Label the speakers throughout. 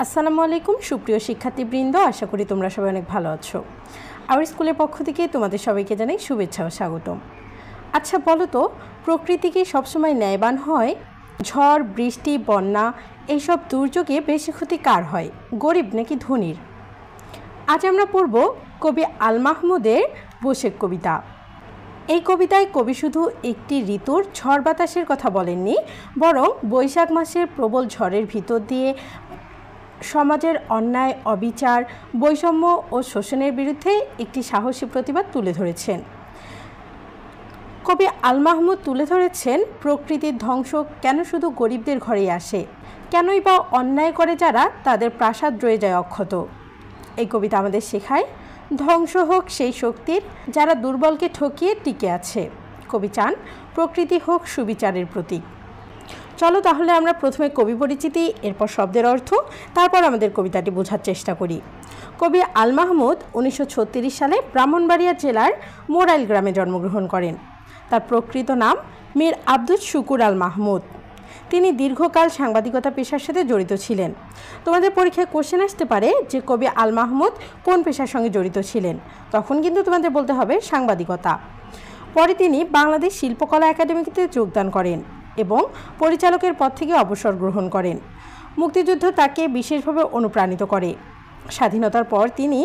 Speaker 1: আসসালামু আলাইকুম সুপ্রিয় শিক্ষার্থীবৃন্দ, আশা করি তোমরা সবাই অনেক ভালো আছো। আওয়ার স্কুলের পক্ষ থেকে তোমাদের সবাইকে জানাই শুভেচ্ছা ও স্বাগতম। আচ্ছা বলো তো, প্রকৃতি কি সবসময় ন্যায়বান হয়? ঝড়, বৃষ্টি, বন্যা এইসব দুর্যোগে বেশি ক্ষতি কার হয়, গরিব নাকি ধনীর? আজ আমরা পড়ব কবি আল মাহমুদের বোশেখ কবিতা। এই কবিতায় কবি শুধু একটি ঋতুর ঝড় বাতাসের কথা বলেননি, বরং বৈশাখ মাসের প্রবল ঝড়ের ভিতর দিয়ে সমাজের অন্যায়, অবিচার, বৈষম্য ও শোষণের বিরুদ্ধে একটি সাহসী প্রতিবাদ তুলে ধরেছেন। কবি আল মাহমুদ তুলে ধরেছেন প্রকৃতির ধ্বংস কেন শুধু গরিবদের ঘরেই আসে, কেনই বা অন্যায় করে যারা তাদের প্রাসাদ রয়ে যায় অক্ষত। এই কবিতা আমাদের শেখায় ধ্বংস হোক সেই শক্তির যারা দুর্বলকে ঠকিয়ে টিকে আছে। কবি চান প্রকৃতি হোক সুবিচারের প্রতীক। চলো তাহলে আমরা প্রথমে কবি পরিচিতি, এরপর শব্দের অর্থ, তারপর আমাদের কবিতাটি বোঝার চেষ্টা করি। কবি আল মাহমুদ 1936 সালে ব্রাহ্মণবাড়িয়া জেলার মোরাইল গ্রামে জন্মগ্রহণ করেন। তার প্রকৃত নাম মীর আব্দুস শুকুর আল মাহমুদ। তিনি দীর্ঘকাল সাংবাদিকতা পেশার সাথে জড়িত ছিলেন। তোমাদের পরীক্ষায় কোশ্চেন আসতে পারে যে কবি আল মাহমুদ কোন পেশার সঙ্গে জড়িত ছিলেন, তখন কিন্তু তোমাদের বলতে হবে সাংবাদিকতা। পরে তিনি বাংলাদেশ শিল্পকলা একাডেমিতে যোগদান করেন এবং পরিচালকের পদ থেকে অবসর গ্রহণ করেন। মুক্তিযুদ্ধ তাকে বিশেষভাবে অনুপ্রাণিত করে। স্বাধীনতার পর তিনি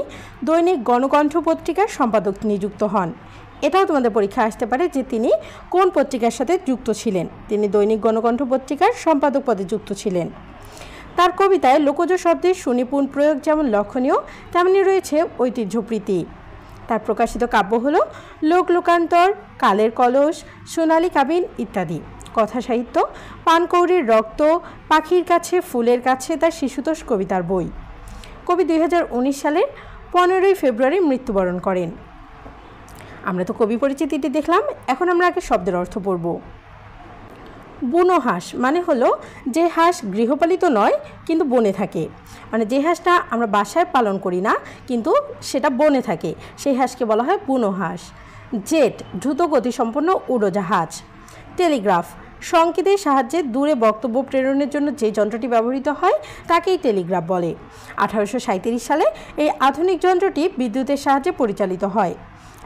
Speaker 1: দৈনিক গণকণ্ঠ পত্রিকার সম্পাদক নিযুক্ত হন। এটাও তোমাদের পরীক্ষা আসতে পারে যে তিনি কোন পত্রিকার সাথে যুক্ত ছিলেন। তিনি দৈনিক গণকণ্ঠ পত্রিকার সম্পাদক পদে যুক্ত ছিলেন। তার কবিতায় লোকজ শব্দের সুনিপুণ প্রয়োগ যেমন লক্ষণীয়, তেমনি রয়েছে ঐতিহ্যপ্রীতি। তার প্রকাশিত কাব্য হল লোক লোকান্তর, কালের কলস, সোনালী কাবিন ইত্যাদি। কথা সাহিত্য পানকৌড়ির রক্ত, পাখির কাছে, ফুলের কাছে তার শিশুতোষ কবিতার বই। কবি 2019 সালের 15 ফেব্রুয়ারি মৃত্যুবরণ করেন। আমরা তো কবি পরিচিতিটি দেখলাম, এখন আমরা আগে শব্দের অর্থ পড়ব। বুনো হাঁস মানে হলো যে হাঁস গৃহপালিত নয় কিন্তু বনে থাকে, মানে যে হাঁসটা আমরা বাসায় পালন করি না কিন্তু সেটা বনে থাকে, সেই হাঁসকে বলা হয় বুনো হাঁস। জেট দ্রুত গতিসম্পন্ন উড়োজাহাজ। টেলিগ্রাফ সংকেতের সাহায্যে দূরে বক্তব্য প্রেরণের জন্য যে যন্ত্রটি ব্যবহৃত হয় তাকেই টেলিগ্রাফ বলে। 1837 সালে এই আধুনিক যন্ত্রটি বিদ্যুতের সাহায্যে পরিচালিত হয়।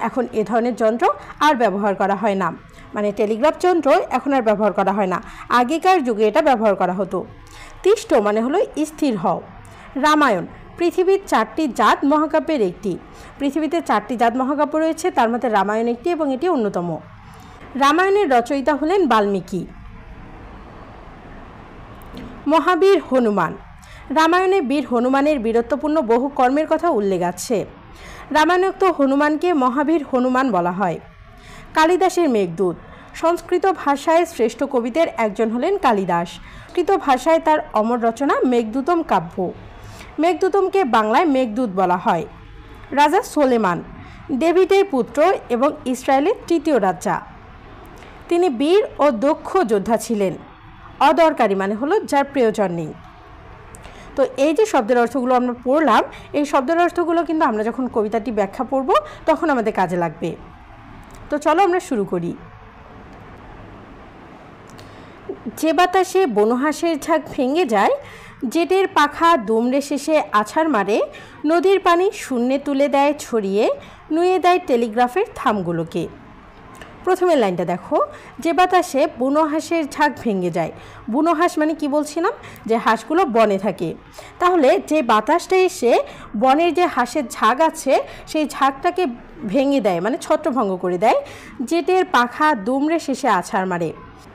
Speaker 1: এখন এ ধরনের যন্ত্র আর ব্যবহার করা হয় না, মানে টেলিগ্রাফ যন্ত্র এখন আর ব্যবহার করা হয় না, আগেকার যুগে এটা ব্যবহার করা হতো। তিষ্ঠ মানে হলো স্থির হও। রামায়ণ পৃথিবীর 4টি জাত মহাকাব্যের একটি। পৃথিবীতে 4টি জাত মহাকাব্য রয়েছে, তার মধ্যে রামায়ণ একটি এবং এটি অন্যতম। রামায়ণের রচয়িতা হলেন বাল্মীকি। মহাবীর হনুমান। রামায়ণে বীর হনুমানের বীরত্বপূর্ণ বহু কর্মের কথা উল্লেখ আছে। রামায়ণোক্ত হনুমানকে মহাবীর হনুমান বলা হয়। কালিদাসের মেঘদূত। সংস্কৃত ভাষায় শ্রেষ্ঠ কবিদের একজন হলেন কালিদাস। সংস্কৃত ভাষায় তার অমর রচনা মেঘদূতম কাব্য। মেঘদূতমকে বাংলায় মেঘদূত বলা হয়। রাজা সোলেমান ডেভিডের পুত্র এবং ইসরায়েলের 3য় রাজা। তিনি বীর ও দক্ষ যোদ্ধা ছিলেন। অদরকারি মানে হলো যার প্রয়োজন নেই। তো এই যে শব্দের অর্থগুলো আমরা পড়লাম, এই শব্দের অর্থগুলো কিন্তু আমরা যখন কবিতাটি ব্যাখ্যা পড়ব তখন আমাদের কাজে লাগবে। তো চলো আমরা শুরু করি। যে বাতাসে বনহাঁসের ঝাঁক ভেঙে যায়, জেটের পাখা দুমড়ে শেষে আছাড় মারে, নদীর পানি শূন্যে তুলে দেয় ছড়িয়ে, নুয়ে দেয় টেলিগ্রাফের থামগুলোকে। প্রথমের লাইনটা দেখো, যে বাতাসে বুনো হাঁসের ঝাঁক ভেঙে যায়। বুনো হাঁস মানে কি বলছিলাম, যে হাঁসগুলো বনে থাকে। তাহলে যে বাতাসটা এসে বনের যে হাঁসের ঝাঁক আছে সেই ঝাঁকটাকে ভেঙে দেয়, মানে ছত্রভঙ্গ করে দেয়। জেটের পাখা দুমড়ে শেষে আছাড় মারে,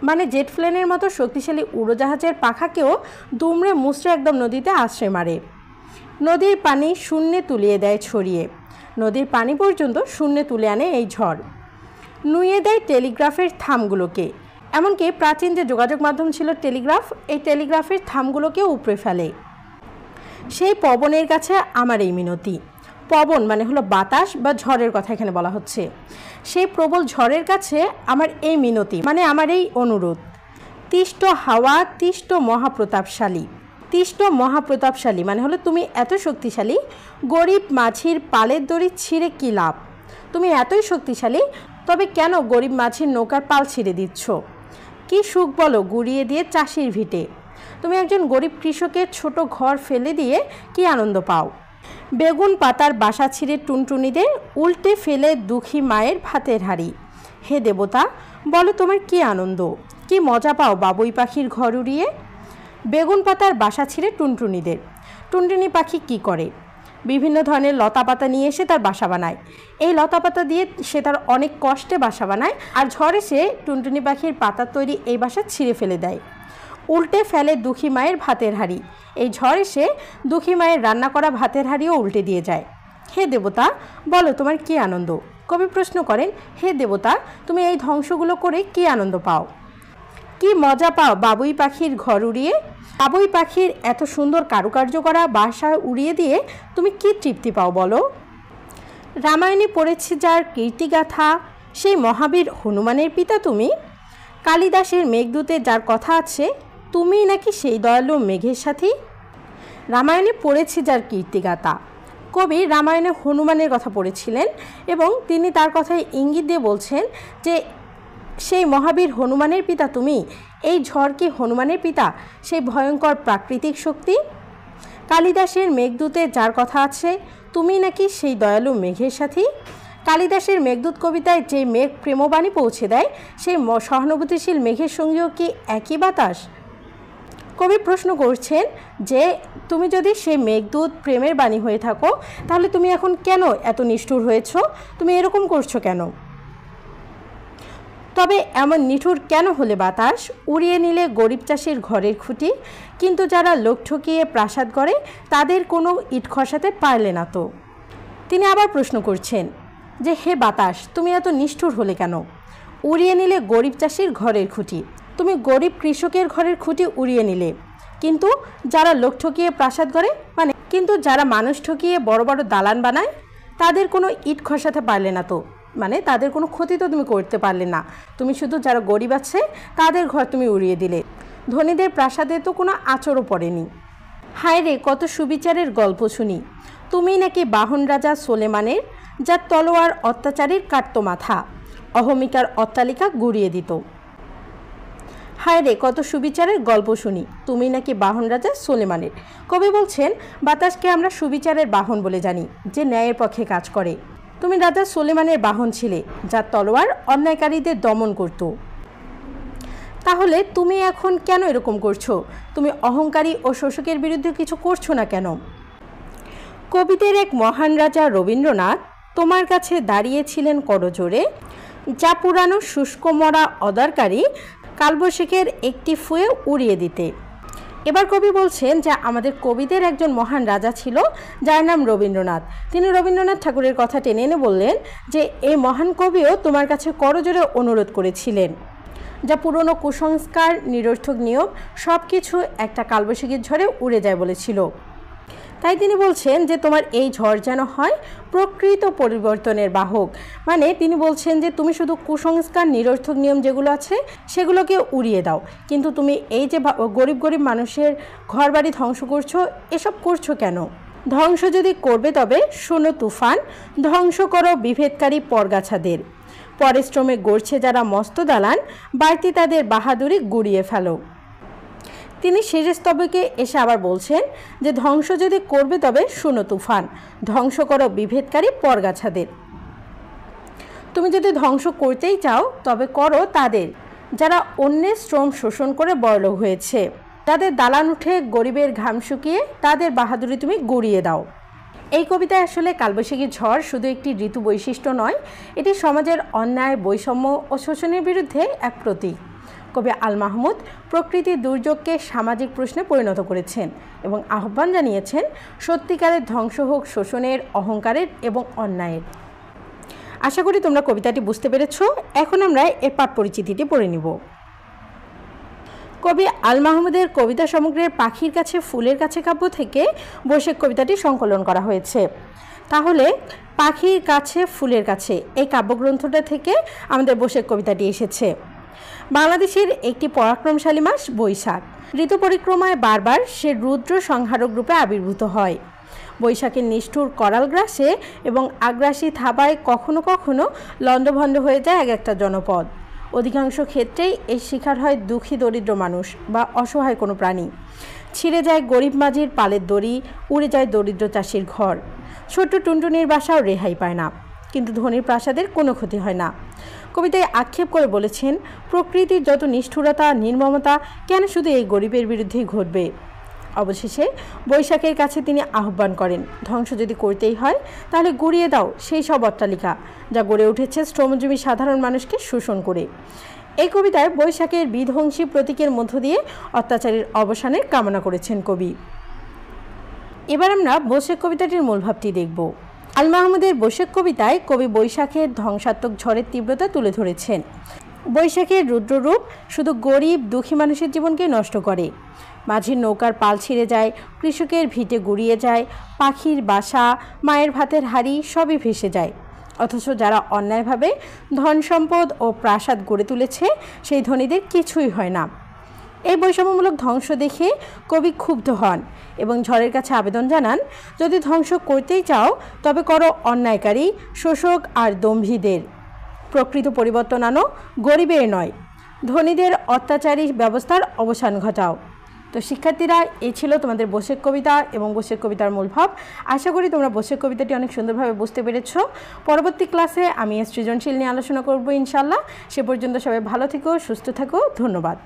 Speaker 1: মানে জেট প্লেনের মতো শক্তিশালী উড়োজাহাজের পাখাকেও দুমড়ে মুচড়ে একদম নদীতে আছড়ে মারে। নদীর পানি শূন্যে তুলিয়ে দেয় ছড়িয়ে। নদীর পানি পর্যন্ত শূন্যে তুলে আনে এই ঝড়। নুয়ে দেয় টেলিগ্রাফের থামগুলোকে। এমনকি প্রাচীন যে যোগাযোগ মাধ্যম ছিল টেলিগ্রাফ, এই টেলিগ্রাফের থামগুলোকেও উপড়ে ফেলে। সেই পবনের কাছে আমার এই মিনতি। পবন মানে হলো বাতাস বা ঝড়ের কথা এখানে বলা হচ্ছে। সেই প্রবল ঝড়ের কাছে আমার এই মিনতি মানে আমার এই অনুরোধ। তিষ্ট হাওয়া তিষ্ট মহাপ্রতাপশালী। তিষ্ট মহাপ্রতাপশালী মানে হলো তুমি এত শক্তিশালী, গরিব মাঝির পালের দড়ি ছিঁড়ে কী লাভ। তুমি এতই শক্তিশালী, তবে কেন গরিব মাঝির নৌকার পাল ছিঁড়ে দিচ্ছ? কি সুখ বলো গুড়িয়ে দিয়ে চাষির ভিটে। তুমি একজন গরিব কৃষকের ছোট ঘর ফেলে দিয়ে কি আনন্দ পাও? বেগুন পাতার বাসা ছিঁড়ে টুনটুনিদের উল্টে ফেলে দুঃখী মায়ের ভাতের হাঁড়ি। হে দেবতা, বলো তোমার কি আনন্দ, কি মজা পাও বাবুই পাখির ঘর উড়িয়ে? বেগুন পাতার বাসা ছিঁড়ে টুনটুনিদের। টুনটুনি পাখি কি করে? বিভিন্ন ধরনের লতা পাতা নিয়ে এসে তার বাসা বানায়। এই লতা পাতা দিয়ে সে তার অনেক কষ্টে বাসা বানায়, আর ঝড় এসে টুনটুনি পাখির পাতার তৈরি এই বাসা ছিঁড়ে ফেলে দেয়, উল্টে ফেলে দুঃখী মায়ের ভাতের হাঁড়ি। এই ঝড় এসে দুঃখী মায়ের রান্না করা ভাতের হাঁড়িও উল্টে দিয়ে যায়। হে দেবতা, বলো তোমার কি আনন্দ? কবি প্রশ্ন করেন, হে দেবতা, তুমি এই ধ্বংসগুলো করে কি আনন্দ পাও, কি মজা পাও বাবুই পাখির ঘর উড়িয়ে? বাবুই পাখির এত সুন্দর কারুকার্য করা বাসা উড়িয়ে দিয়ে তুমি কি তৃপ্তি পাও বলো? রামায়ণে পড়েছি যার কীর্তিগাথা, সেই মহাবীর হনুমানের পিতা তুমি। কালিদাসের মেঘদূতে যার কথা আছে, তুমি নাকি সেই দয়ালু মেঘের সাথী। রামায়ণে পড়েছি যার কীর্তিগাথা, কবি রামায়ণে হনুমানের কথা পড়েছিলেন এবং তিনি তার কথায় ইঙ্গিত দিয়ে বলছেন যে সেই মহাবীর হনুমানের পিতা তুমি। এই ঝড় কি হনুমানের পিতা, সেই ভয়ঙ্কর প্রাকৃতিক শক্তি? কালিদাসের মেঘদূতে যার কথা আছে, তুমি নাকি সেই দয়ালু মেঘের সাথী। কালিদাসের মেঘদূত কবিতায় যে মেঘ প্রেমবাণী পৌঁছে দেয়, সেই সহানুভূতিশীল মেঘের সঙ্গেও কি একই বাতাস? কবি প্রশ্ন করছেন যে তুমি যদি সেই মেঘদূত প্রেমের বাণী হয়ে থাকো, তাহলে তুমি এখন কেন এত নিষ্ঠুর হয়েছ? তুমি এরকম করছো কেন? তবে এমন নিঠুর কেন হলে বাতাস, উড়িয়ে নিলে গরিব চাষির ঘরের খুঁটি, কিন্তু যারা লোক ঠকিয়ে প্রাসাদ গড়ে তাদের কোনো ইট খসাতে পারলে না তো? তিনি আবার প্রশ্ন করছেন যে হে বাতাস, তুমি এত নিষ্ঠুর হলে কেন? উড়িয়ে নিলে গরিব চাষির ঘরের খুঁটি, তুমি গরিব কৃষকের ঘরের খুঁটি উড়িয়ে নিলে, কিন্তু যারা লোক ঠকিয়ে প্রাসাদ গড়ে কিন্তু যারা মানুষ ঠকিয়ে বড় বড় দালান বানায় তাদের কোনো ইট খসাতে পারলে না তো? তাদের কোনো ক্ষতি তো তুমি করতে পারলে না, তুমি শুধু যারা গরিব আছে তাদের ঘর তুমি উড়িয়ে দিলে, ধনীদের প্রাসাদে তো কোনো আঁচড়ও পড়েনি। হায় রে, কত সুবিচারের গল্প শুনি, তুমি নাকি বাহন রাজা সোলেমানের, যার তলোয়ার অত্যাচারীর কাটত মাথা, অহমিকার অট্টালিকা গুড়িয়ে দিত। হায় রে, কত সুবিচারের গল্প শুনি, তুমি নাকি বাহন রাজা সোলেমানের। কবি বলছেন বাতাসকে আমরা সুবিচারের বাহন বলে জানি, যে ন্যায়ের পক্ষে কাজ করে। তুমি রাজা সোলেমানের বাহন ছিলে, যার তলোয়ার অন্যায়কারীদের দমন করত। তাহলে তুমি এখন কেন এরকম করছো? তুমি অহংকারী ও শোষকের বিরুদ্ধে কিছু করছো না কেন? কবিদের এক মহান রাজা রবীন্দ্রনাথ তোমার কাছে দাঁড়িয়েছিলেন করজোড়ে, যা পুরানো শুষ্ক মরা অদারকারী কালবৈশাখীর একটি ফুঁয়ে উড়িয়ে দিতে। এবার কবি বলছেন যে আমাদের কবিদের একজন মহান রাজা ছিল, যার নাম রবীন্দ্রনাথ। তিনি রবীন্দ্রনাথ ঠাকুরের কথা টেনে এনে বললেন যে এই মহান কবিও তোমার কাছে করজোড়ে অনুরোধ করেছিলেন, যা পুরনো কুসংস্কার, নিরর্থক নিয়ম সব কিছু একটা কালবৈশাখীর ঝড়ে উড়ে যায় বলেছিল। তাই তিনি বলছেন যে তোমার এই ঝড় যেন হয় প্রকৃত পরিবর্তনের বাহক। তিনি বলছেন যে তুমি শুধু কুসংস্কার, নিরর্থক নিয়ম যেগুলো আছে সেগুলোকে উড়িয়ে দাও, কিন্তু তুমি এই যে গরিব গরিব মানুষের ঘরবাড়ি ধ্বংস করছো, এসব করছো কেন? ধ্বংস যদি করবে তবে শোনো তুফান, ধ্বংস করো বিভেদকারী পরগাছাদের, পরিশ্রমে গড়ছে যারা মস্ত দালান, বাড়তি তাদের বাহাদুরি গুড়িয়ে ফেলো। তিনি শেষ স্তবকে এসে আবার বলছেন যে ধ্বংস যদি করবে তবে শোনো তুফান, ধ্বংস করো বিভেদকারী পরগাছাদের। তুমি যদি ধ্বংস করতেই চাও তবে করো তাদের, যারা অন্যের শ্রম শোষণ করে বড়লোক হয়েছে, যাদের দালান উঠে গরিবের ঘাম শুকিয়ে তাদের বাহাদুরি তুমি গুড়িয়ে দাও। এই কবিতায় আসলে কালবৈশাখী ঝড় শুধু একটি ঋতু বৈশিষ্ট্য নয়, এটি সমাজের অন্যায়, বৈষম্য ও শোষণের বিরুদ্ধে এক প্রতীক। কবি আল মাহমুদ প্রকৃতির দুর্যোগকে সামাজিক প্রশ্নে পরিণত করেছেন এবং আহ্বান জানিয়েছেন সত্যিকারের ধ্বংস হোক শোষণের, অহংকারের এবং অন্যায়ের। আশা করি তোমরা কবিতাটি বুঝতে পেরেছ। এখন আমরা এর পাঠ পরিচিতিটি পড়ে নিব। কবি আল মাহমুদের কবিতা সমগ্রের পাখির কাছে ফুলের কাছে কাব্য থেকে বৈশাখ কবিতাটি সংকলন করা হয়েছে। তাহলে পাখির কাছে ফুলের কাছে এই কাব্যগ্রন্থটা থেকে আমাদের বৈশাখ কবিতাটি এসেছে। বাংলাদেশের একটি পরাক্রমশালী মাস বৈশাখ। ঋতু পরিক্রমায় বারবার সে রুদ্র সংহারক রূপে আবির্ভূত হয়। বৈশাখের নিষ্ঠুর করাল গ্রাসে এবং আগ্রাসী থাবায় কখনো কখনো লণ্ডভণ্ড হয়ে যায় এক একটা জনপদ। অধিকাংশ ক্ষেত্রেই এর শিকার হয় দুঃখী দরিদ্র মানুষ বা অসহায় কোনো প্রাণী। ছিঁড়ে যায় গরিব মাঝির পালের দড়ি, উড়ে যায় দরিদ্র চাষির ঘর, ছোট্ট টুনটুনির বাসাও রেহাই পায় না, কিন্তু ধনীর প্রাসাদের কোনো ক্ষতি হয় না। কবিতায় আক্ষেপ করে বলেছেন, প্রকৃতির যত নিষ্ঠুরতা নির্মমতা কেন শুধু এই গরিবের বিরুদ্ধেই ঘটবে। অবশেষে বৈশাখের কাছে তিনি আহ্বান করেন, ধ্বংস যদি করতেই হয় তাহলে গুড়িয়ে দাও সেই সব অট্টালিকা যা গড়ে উঠেছে শ্রমজীবী সাধারণ মানুষকে শোষণ করে। এই কবিতায় বৈশাখের বিধ্বংসী প্রতীকের মধ্য দিয়ে অত্যাচারের অবসানের কামনা করেছেন কবি। এবার আমরা বৈশাখ কবিতাটির মূল ভাবটি দেখব। আল মাহমুদের বৈশাখ কবিতায় কবি বৈশাখের ধ্বংসাত্মক ঝড়ের তীব্রতা তুলে ধরেছেন। বৈশাখের রুদ্ররূপ শুধু গরিব দুঃখী মানুষের জীবনকে নষ্ট করে। মাঝির নৌকার পাল ছিঁড়ে যায়, কৃষকের ভিটে গুড়িয়ে যায়, পাখির বাসা, মায়ের ভাতের হাঁড়ি সবই ভেসে যায়। অথচ যারা অন্যায়ভাবে ধন সম্পদ ও প্রাসাদ গড়ে তুলেছে সেই ধনীদের কিছুই হয় না। এই বৈষম্যমূলক ধ্বংস দেখে কবি ক্ষুব্ধ হন এবং ঝড়ের কাছে আবেদন জানান, যদি ধ্বংস করতেই চাও তবে করো অন্যায়কারী, শোষক আর দম্ভীদের। প্রকৃত পরিবর্তন আনো, গরিবের নয়। ধনীদের অত্যাচারী ব্যবস্থার অবসান ঘটাও। তো শিক্ষার্থীরা, এই ছিল তোমাদের বৈশাখ কবিতা এবং বৈশাখ কবিতার মূল ভাব। আশা করি তোমরা বৈশাখ কবিতাটি অনেক সুন্দরভাবে বুঝতে পেরেছ। পরবর্তী ক্লাসে আমি সৃজনশীল নিয়ে আলোচনা করব ইনশাল্লাহ। সে পর্যন্ত সবাই ভালো থেকো, সুস্থ থাকো। ধন্যবাদ।